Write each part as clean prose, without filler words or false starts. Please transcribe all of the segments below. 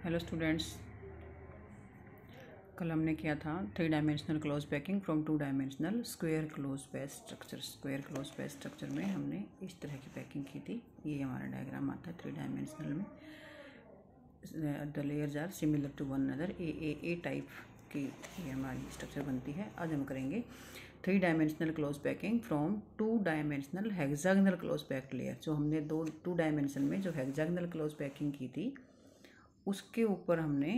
Hello students, कल हमने किया था 3 dimensional close packing from 2 dimensional square close patch structure. Square close patch structure में हमने इस तरह की पैकिंग की थी। ये हमारा डायग्राम आता है 3 डायमेंशनल में। The layers are similar to one other, A type की ये हमारी स्ट्रक्चर बनती है। आज हम करेंगे 3 dimensional close packing from 2 dimensional hexagonal close packed layer. जो हमने 2 डायमेंशन में जो हेक्सागोनल क्लोज पैकिंग की थी उसके ऊपर हमने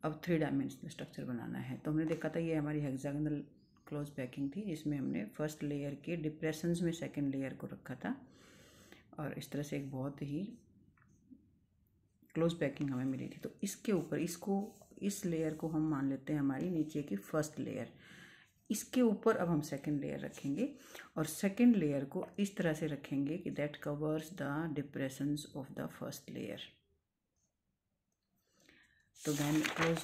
अब 3 डायमेंशनल स्ट्रक्चर बनाना है। तो हमने देखा था ये हमारी हेक्सागोनल क्लोज पैकिंग थी, जिसमें हमने फर्स्ट लेयर के डिप्रेशंस में सेकंड लेयर को रखा था और इस तरह से एक बहुत ही क्लोज पैकिंग हमें मिली थी। तो इसके ऊपर इस लेयर को हम मान लेते हैं हमारी नीचे की फर्स्ट लेयर। इसके ऊपर अब हम सेकंड लेयर रखेंगे और सेकंड लेयर को इस तरह से रखेंगे कि that covers the depressions of the first layer. तो then close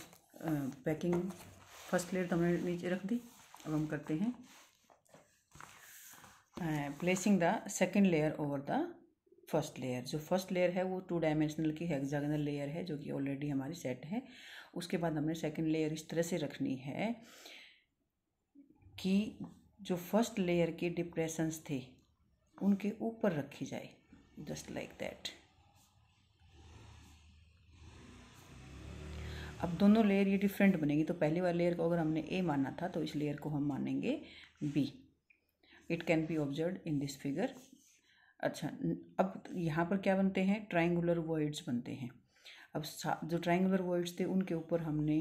packing first layer तो हमने नीचे रख दी। अब हम करते हैं placing the second layer over the first layer. जो फर्स्ट लेयर है वो 2 डायमेंशनल की हेक्सागोनल लेयर है, जो कि ऑलरेडी हमारी सेट है। उसके बाद हमने सेकंड लेयर इस तरह से रखनी है कि जो फर्स्ट लेयर के डिप्रेशंस थे उनके ऊपर रखी जाए, जस्ट लाइक दैट। अब दोनों लेयर ये डिफरेंट बनेगी। तो पहली वाली लेयर को अगर हमने ए माना था तो इस लेयर को हम मानेंगे B. It can be observe in this figure. अच्छा, अब यहाँ पर क्या बनते हैं? ट्राइंगुलर वॉइड्स बनते हैं। अब जो ट्राइंगुलर वॉइड्स थे उनके ऊपर हमने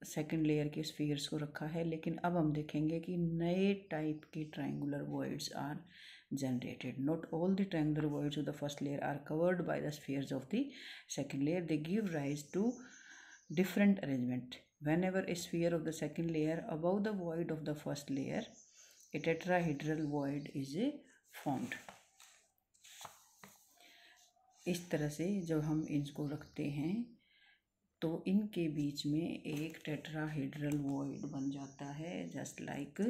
सेकंड लेयर के स्फीयर्स को रखा है, लेकिन अब हम देखेंगे कि नए टाइप के triangular voids are generated. Not all the triangular voids of the first layer are covered by the spheres of the second layer. They give rise to different arrangement. Whenever a sphere of the second layer above the void of the first layer, a tetrahedral void is formed. इस तरह से जब हम इनको रखते हैं तो इनके बीच में एक टेट्राहेड्रल वॉइड बन जाता है, जस्ट लाइक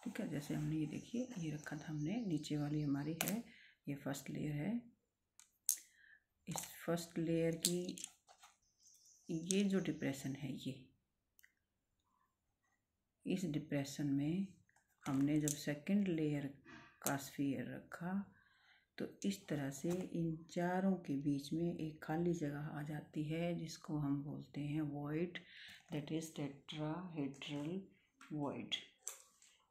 ठीक है। जैसे हमने ये देखिए ये रखा था हमने, नीचे वाली हमारी है, ये फर्स्ट लेयर है। इस फर्स्ट लेयर की ये जो डिप्रेशन है, ये इस डिप्रेशन में हमने जब सेकंड लेयर का स्फीयर रखा तो इस तरह से इन चारों के बीच में एक खाली जगह आ जाती है, जिसको हम बोलते हैं void, that is tetrahedral void.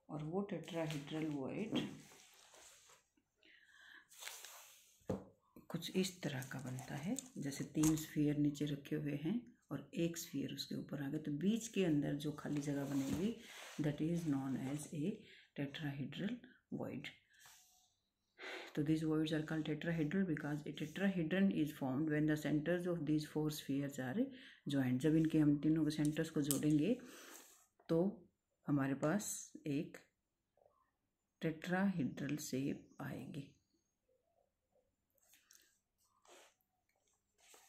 और वो टेट्राहेड्रल वॉइड कुछ इस तरह का बनता है, जैसे 3 स्फीयर नीचे रखे हुए हैं और एक स्फीयर उसके ऊपर आ गया, तो बीच के अंदर जो खाली जगह बनेगी that is known as a tetrahedral void. तो these voids are called tetrahedral because a tetrahedron is formed when the centers of these 4 spheres are joined. जब इनके हम तीनों के सेंटर्स को जोड़ेंगे तो हमारे पास एक टेट्राहेड्रल शेप आएगी,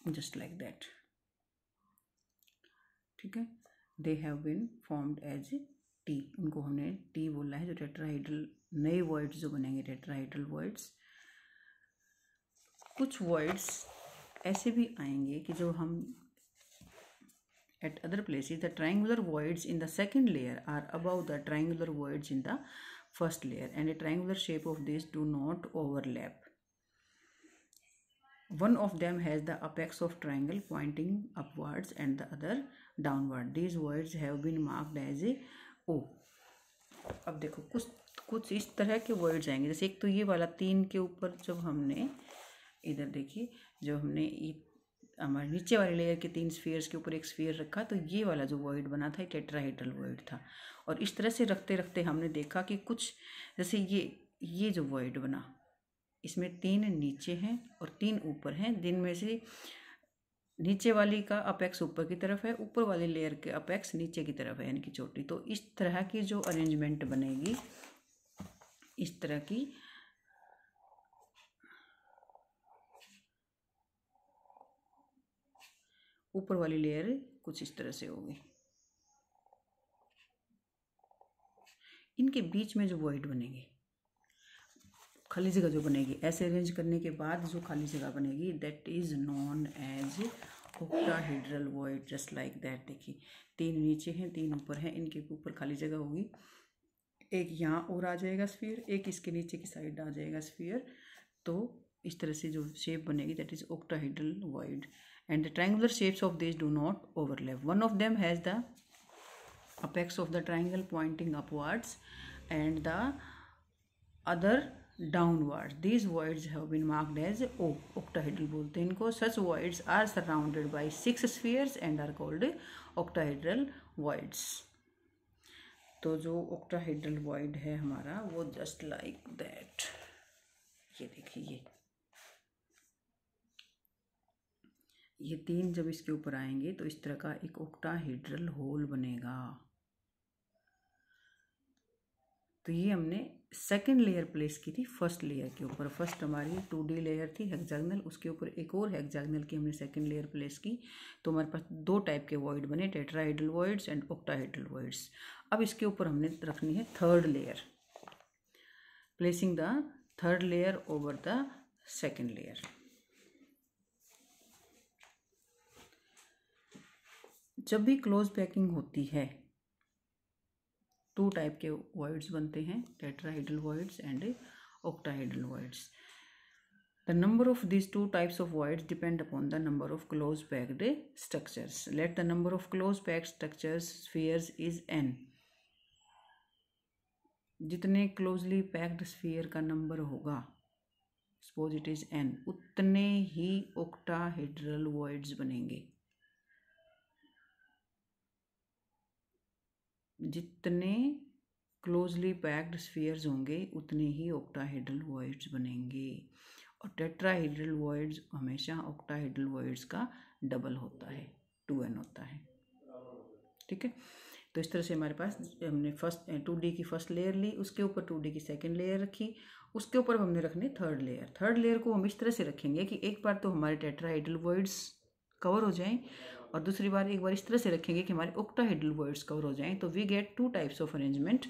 जस्ट लाइक दैट। ठीक है, they have been formed as T. उनको हमने टी बोला है। जो टेट्राहेड्रल नए वॉइड्स जो बनेंगे टेट्राहेड्रल वॉइड्स। कुछ वॉइड्स ऐसे भी आएंगे कि जो हम at other places the triangular voids in the second layer are above the triangular voids in the first layer and a triangular shape of these do not overlap. One of them has the apex of triangle pointing upwards and the other downward. These voids have been marked as a O. अब देखो कुछ इस तरह के words आएंगे। जैसे एक तो ये वाला 3 के ऊपर जब हमने इधर देखिए, जो हमने हमारे नीचे वाले लेयर के 3 स्फीयर्स के ऊपर एक स्फीयर रखा, तो ये वाला जो वर्ड बना था टेट्राहेड्रल वर्ड था। और इस तरह से रखते रखते हमने देखा कि कुछ जैसे ये जो वर्ड बना, इसमें 3 नीचे हैं और 3 ऊपर हैं, जिनमें से नीचे वाली का अपेक्स ऊपर की तरफ है, ऊपर वाली लेयर के अपेक्स नीचे की तरफ है, यानी कि चोटी। तो इस तरह की जो अरेंजमेंट बनेगी, इस तरह की ऊपर वाली लेयर कुछ इस तरह से होगी। इनके बीच में जो वॉइड बनेगी, खाली जगह जो बनेगी, ऐसे अरेंज करने के बाद जो खाली जगह बनेगी, that is known as octahedral void, just like that. देखिए 3 नीचे हैं 3 ऊपर हैं, इनके ऊपर खाली जगह होगी, एक यहाँ और आ जाएगा स्फीयर, एक इसके नीचे की साइड आ जाएगा स्फीयर। तो इस तरह से जो शेप बनेगी that is octahedral void. And the triangular shapes of this do not overlap. One of them has the apex of the triangle pointing upwards and the other downwards. These voids have been marked as O, octahedral बोलते हैं इनको। Such voids are surrounded by 6 spheres and are called octahedral voids। तो जो octahedral void है हमारा वो just like that, ये देखिए ये 3 जब इसके ऊपर आएंगे तो इस तरह का एक octahedral होल बनेगा। तो ये हमने सेकंड लेयर प्लेस की थी फर्स्ट लेयर के ऊपर। फर्स्ट हमारी 2D लेयर थी हेक्सागोनल, उसके ऊपर एक और हेक्सागोनल की हमने सेकंड लेयर प्लेस की। तो हमारे पास 2 टाइप के वॉइड बने, tetrahedral voids and octahedral voids. अब इसके ऊपर हमने रखनी है third layer, placing the third layer over the second layer. जब भी क्लोज पैकिंग होती है 2 टाइप के वॉइड्स बनते हैं, tetrahedral voids and octahedral voids. The number of these 2 types of voids depend upon the number of close packed structures. Let the number of close packed structures spheres is n। जितने closely packed sphere का number होगा, suppose it is n, उतने ही octahedral voids बनेंगे। जितने closely packed spheres होंगे उतने ही octahedral voids बनेंगे। और टेट्राहेड्रल वॉइड्स हमेशा ऑक्टाहेड्रल वॉइड्स का डबल होता है, 2n होता है। ठीक है, तो इस तरह से हमारे पास हमने फर्स्ट 2D की फर्स्ट लेयर ली, उसके ऊपर 2D की सेकंड लेयर रखी, उसके ऊपर हमने रखनी थर्ड लेयर। थर्ड लेयर को हम इस तरह से रखेंगे कि एक बार तो हमारे टेट्राहेड्रल वॉइड्स कवर हो जाएं, और दूसरी बार एक बार इस तरह से रखेंगे कि हमारे ऑक्टाहेड्रल वॉइड्स कवर हो जाएं। तो we get 2 types of arrangement,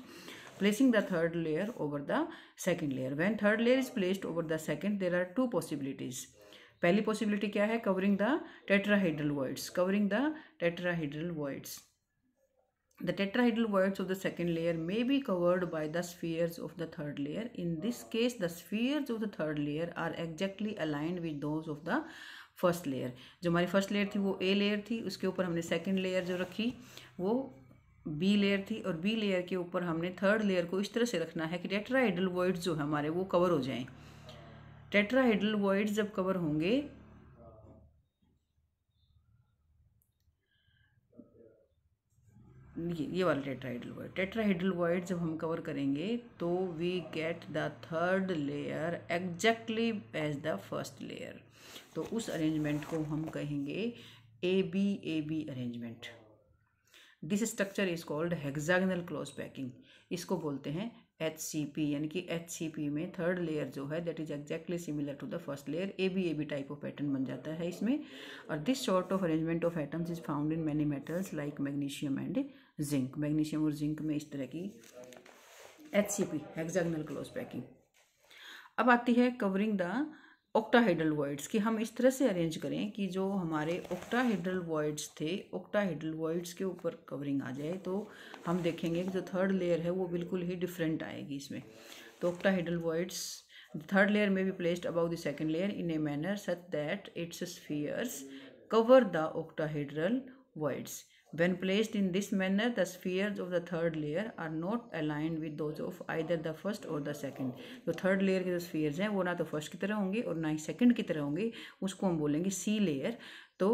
placing the third layer over the second layer. When third layer is placed over the second there are 2 possibilities. पहली पॉसिबिलिटी क्या है, covering the tetrahedral voids, covering the tetrahedral voids. The tetrahedral voids of the second layer may be covered by the spheres of the third layer. In this case, the spheres of the third layer are exactly aligned with those of the first layer. जो हमारी first layer थी वो A layer थी, उसके ऊपर हमने second layer जो रखी वो B लेयर थी, और B लेयर के ऊपर हमने थर्ड लेयर को इस तरह से रखना है कि टेट्राहेड्रल वॉइड्स जो है हमारे वो कवर हो जाएं। टेट्राहेड्रल वॉइड्स जब कवर होंगे, ये वाला टेट्राहेड्रल वॉइड जब हम कवर करेंगे तो we get the third layer exactly as the first layer. तो उस अरेंजमेंट को हम कहेंगे AB arrangement. This structure is called hexagonal close packing. इसको बोलते हैं HCP, यानी कि HCP में थर्ड लेयर जो है that is exactly similar to the first layer. AB type of pattern बन जाता है इसमें। और this sort of arrangement of atoms is found in many metals like magnesium and zinc. Magnesium और zinc में इस तरह की HCP हेक्सागोनल क्लोज पैकिंग। अब आती है कवरिंग द ऑक्टाहेड्रल वॉइड्स, कि हम इस तरह से अरेंज करें कि जो हमारे ऑक्टाहेड्रल वॉइड्स थे, ऑक्टाहेड्रल वॉइड्स के ऊपर कवरिंग आ जाए। तो हम देखेंगे कि जो थर्ड लेयर है वो बिल्कुल ही डिफरेंट आएगी इसमें। तो octahedral voids, the third layer में be placed about the second layer in a manner such that its spheres cover the octahedral voids. When placed in this manner, the spheres of the third layer are not aligned with those of either the first or the second. तो third layer के जो spheres हैं वो ना तो first की तरह होंगे और ना ही सेकंड की तरह होंगे, उसको हम बोलेंगे C लेयर। तो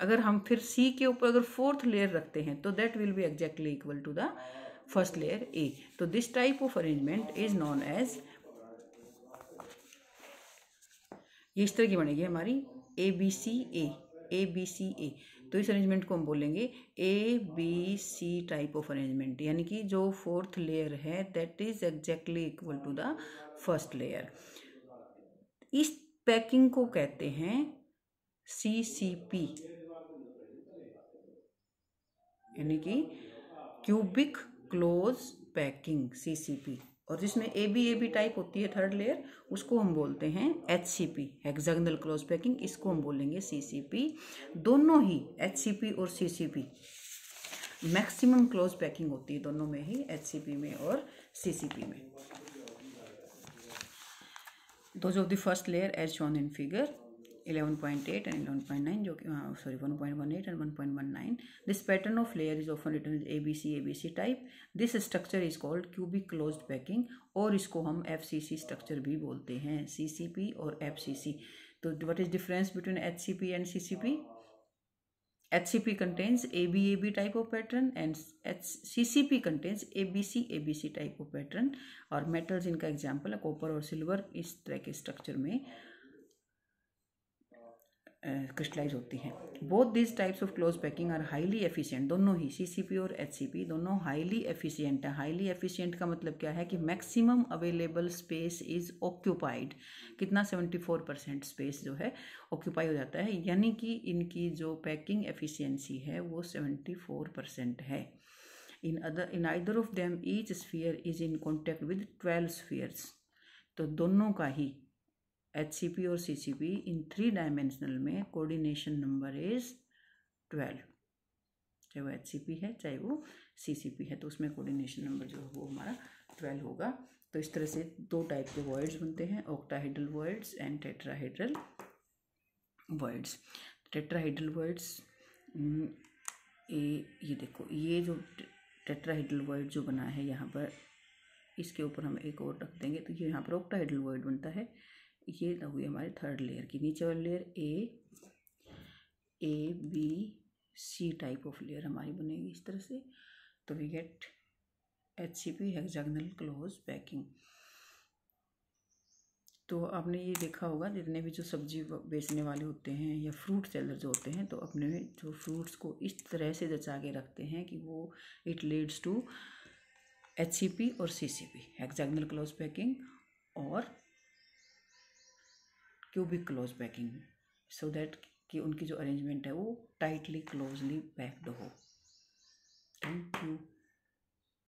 अगर हम फिर C के ऊपर अगर फोर्थ लेयर रखते हैं तो that will be exactly equal to the first layer A। तो this type of arrangement is known as, ये इस तरह की बनेगी हमारी ABCA। तो इस अरेंजमेंट को हम बोलेंगे ABC टाइप ऑफ अरेंजमेंट, यानी कि जो फोर्थ लेयर है that is exactly equal to the first layer. इस पैकिंग को कहते हैं CCP, यानी कि क्यूबिक क्लोज पैकिंग CCP, और जिसमें AB टाइप होती है थर्ड लेयर, उसको हम बोलते हैं HCP, हेक्सागोनल क्लोज पैकिंग, इसको हम बोलेंगे CCP। दोनों ही HCP और CCP मैक्सिमम क्लोज पैकिंग होती है दोनों में ही, HCP में और CCP में। Those of the first layer as shown in figure 11.8 and 11.9, जो कि 1.18 and 1.19. This pattern of layer is often written as ABC type. This structure is called cubic closed packing, और इसको हम FCC structure भी बोलते हैं, CCP और FCC। तो what is difference between HCP and CCP? HCP contains AB type of pattern and CCP contains ABC type of pattern। और metals इनका एग्जाम्पल है कॉपर और सिल्वर, इस तरह के स्ट्रक्चर में क्रिस्टलाइज होती हैं। Both this types of close packing are highly efficient, दोनों ही CCP और HCP दोनों हाईली एफिशिएंट है। हाईली एफिशिएंट का मतलब क्या है कि maximum available space is occupied, कितना 74% स्पेस जो है ऑक्यूपाई हो जाता है, यानी कि इनकी जो पैकिंग एफिशिएंसी है वो 74% है। In either of them each sphere is in contact with 12 spheres, तो दोनों का ही HCP और CCP इन 3 डायमेंशनल में कोऑर्डिनेशन नंबर इज 12, चाहे वो HCP है चाहे वो CCP है, तो उसमें कोऑर्डिनेशन नंबर जो है वो हमारा 12 होगा। तो इस तरह से 2 टाइप के वॉइड्स बनते हैं, octahedral voids and tetrahedral voids. Tetrahedral voids, ये देखो, ये जो टेट्राहेड्रल वॉइड जो बना है यहाँ पर, इसके ऊपर हम एक और रख देंगे, तो ये यहाँ पर ऑक्टाहेड्रल वॉइड बनता है। ये हुई हमारे थर्ड लेयर की, नीचे वाली layer ABC type of layer हमारी बनेगी इस तरह से। तो we get HCP, hexagonal close packing. तो आपने ये देखा होगा, जितने भी जो सब्जी बेचने वाले होते हैं या फ्रूट सेलर जो होते हैं, तो अपने जो फ्रूट्स को इस तरह से जचा के रखते हैं कि वो इट लीड्स टू HCP और CCP, हेक्सागोनल क्लोज पैकिंग और cubic close packing, so that कि उनकी जो अरेंजमेंट है वो टाइटली क्लोजली पैक्ड हो। Thank you.